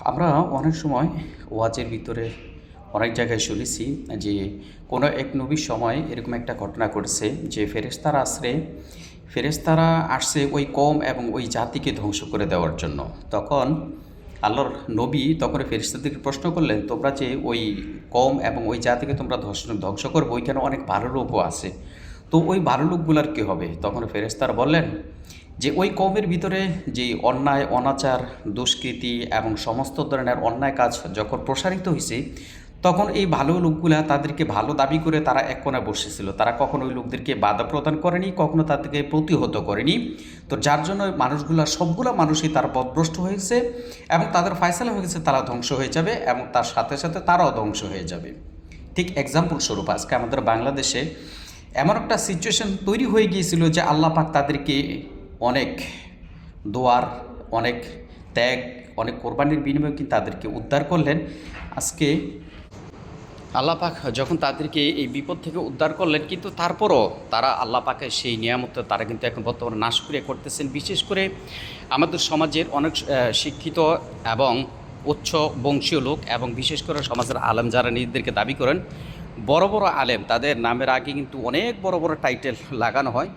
আমরা অনেক সময় ওয়াজের ভিতরে অনেক জায়গায় শুনেছি যে কোনো এক নবীর সময় এরকম একটা ঘটনা ঘটেছে যে ফেরেশতারা আসছে ওই কওম এবং ওই জাতিকে ধ্বংস করে দেওয়ার জন্য। তখন আল্লাহর নবী তখন ফেরেশতাদেরকে প্রশ্ন করলেন, তোমরা যে ওই কওম এবং ওই জাতিকে তোমরা ধ্বংস করবে, ওইখানে অনেক ভালো লোকও আছে, তো ওই ভালো লোকগুলার কী হবে? তখন ফেরেশতারা বললেন যে ওই কওমের ভিতরে যে অন্যায় অনাচার দুষ্কৃতি এবং সমস্ত ধরনের অন্যায় কাজ যখন প্রসারিত হয়েছে, তখন এই ভালো লোকগুলা তাদেরকে ভালো দাবি করে তারা এক কোণায় বসেছিল। তারা কখনো ওই লোকদেরকে বাধা প্রদান করেনি, কখনো তাদেরকে প্রতিহত করেনি। তো যার জন্য ওই সবগুলা মানুষই তারা পথভ্রষ্ট হয়েছে এবং তাদের ফায়সালা হয়ে গেছে তারা ধ্বংস হয়ে যাবে এবং তার সাথে সাথে তারাও ধ্বংস হয়ে যাবে। ঠিক এক্সাম্পল স্বরূপ আজকে আমাদের বাংলাদেশে এমন একটা সিচুয়েশন তৈরি হয়ে গিয়েছিল যে আল্লাহ পাক তাদেরকে অনেক দোয়ার, অনেক ত্যাগ, অনেক কোরবানির বিনিময়ে কিন্তু তাদেরকে উদ্ধার করলেন। আজকে আল্লাহ পাক যখন তাদেরকে এই বিপদ থেকে উদ্ধার করলেন, কিন্তু তারপরও তারা আল্লাহ পাকের সেই নিয়ামত তারা কিন্তু এখন বর্তমানে নাশকরিয়া করতেছেন। বিশেষ করে আমাদের সমাজের অনেক শিক্ষিত এবং উচ্চ বংশীয় লোক এবং বিশেষ করে সমাজের আলেম যারা নিজেদেরকে দাবি করেন বড় বড় আলেম, তাদের নামের আগে কিন্তু অনেক বড় বড় টাইটেল লাগানো হয়।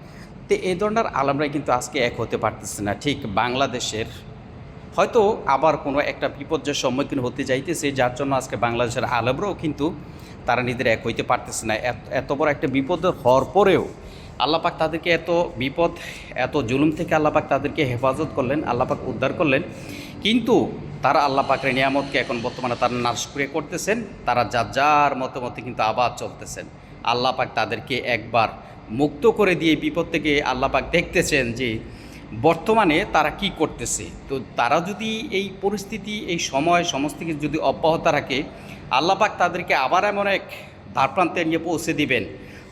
তো এই ধরনের আলেমরাই কিন্তু আজকে এক হতে পারতেছে না। ঠিক বাংলাদেশের হয়তো আবার কোনো একটা বিপর্যয়ের সম্মুখীন হতে যাইতেছে, যার জন্য আজকে বাংলাদেশের আলেমরাও কিন্তু তারা নিজেরা এক হইতে পারতেছে না। এত বড় একটা বিপদ হওয়ার পরেও আল্লাহ পাক তাদেরকে এত বিপদ, এত জুলুম থেকে আল্লাহ পাক তাদেরকে হেফাজত করলেন, আল্লাহ পাক উদ্ধার করলেন, কিন্তু তারা আল্লাহ পাকের নিয়ামতকে এখন বর্তমানে তারা নাশকরিয়া করতেছেন। তারা যার মতো কিন্তু আবার চলতেছেন। আল্লাহ পাক তাদেরকে একবার মুক্ত করে দিয়ে বিপদ থেকে আল্লাহ পাক দেখতেছেন যে বর্তমানে তারা কি করতেছে। তো তারা যদি এই পরিস্থিতি, এই সময় সমস্ত কিছু যদি অব্যাহত রাখে, আল্লাহ পাক তাদেরকে আবার এমন এক দ্বারপ্রান্তে নিয়ে পৌঁছে দিবেন,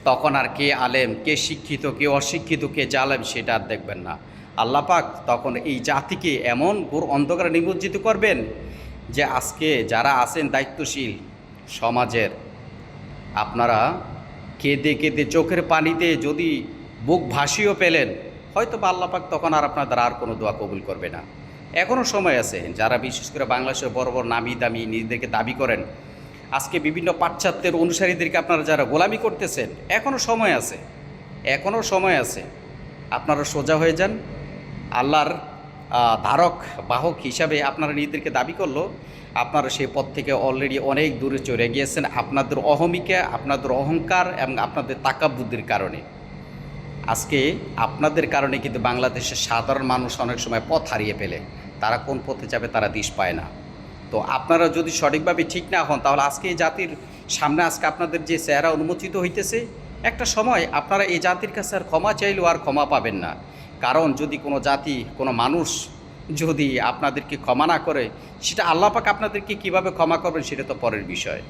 তখন আর কে আলেম, কে শিক্ষিত, কে অশিক্ষিত, কে জালেম সেটা আর দেখবেন না। আল্লাহ পাক তখন এই জাতিকে এমন ঘোর অন্ধকারে নিমজ্জিত করবেন যে আজকে যারা আছেন দায়িত্বশীল সমাজের, আপনারা কেঁদে কেঁদে চোখের পানিতে যদি বুক ভাসিয়েও পেলেন, হয়তো বা আল্লাহ পাক তখন আর আপনাদের আর কোনো দোয়া কবুল করবে না। এখনও সময় আছে। যারা বিশেষ করে বাংলাদেশের বড় বড় নামি দামি নিজেদেরকে দাবি করেন, আজকে বিভিন্ন পাশ্চাত্যের অনুসারীদেরকে আপনারা যারা গোলামি করতেছেন, এখনও সময় আছে, এখনও সময় আছে। আপনারা সোজা হয়ে যান। আল্লাহর ধারক বাহক হিসাবে আপনারা নিজেদেরকে দাবি করলো, আপনারা সেই পথ থেকে অলরেডি অনেক দূরে চলে গিয়েছেন আপনাদের অহমিকা, আপনাদের অহংকার এবং আপনাদের তাকাব্বুদের কারণে। আজকে আপনাদের কারণে কিন্তু বাংলাদেশের সাধারণ মানুষ অনেক সময় পথ হারিয়ে ফেলে। তারা কোন পথে যাবে তারা দিশ পায় না। তো আপনারা যদি সঠিকভাবে ঠিক না হন, তাহলে আজকে এই জাতির সামনে আজকে আপনাদের যে চেহারা উন্মোচিত হইতেছে, একটা সময় আপনারা এই জাতির কাছে আর ক্ষমা চাইলেও আর ক্ষমা পাবেন না। কারণ যদি কোনো জাতি, কোনো মানুষ যদি আপনাদেরকে ক্ষমা না করে, সেটা আল্লাহ পাক আপনাদেরকে কীভাবে ক্ষমা করবেন সেটা তো পরের বিষয়।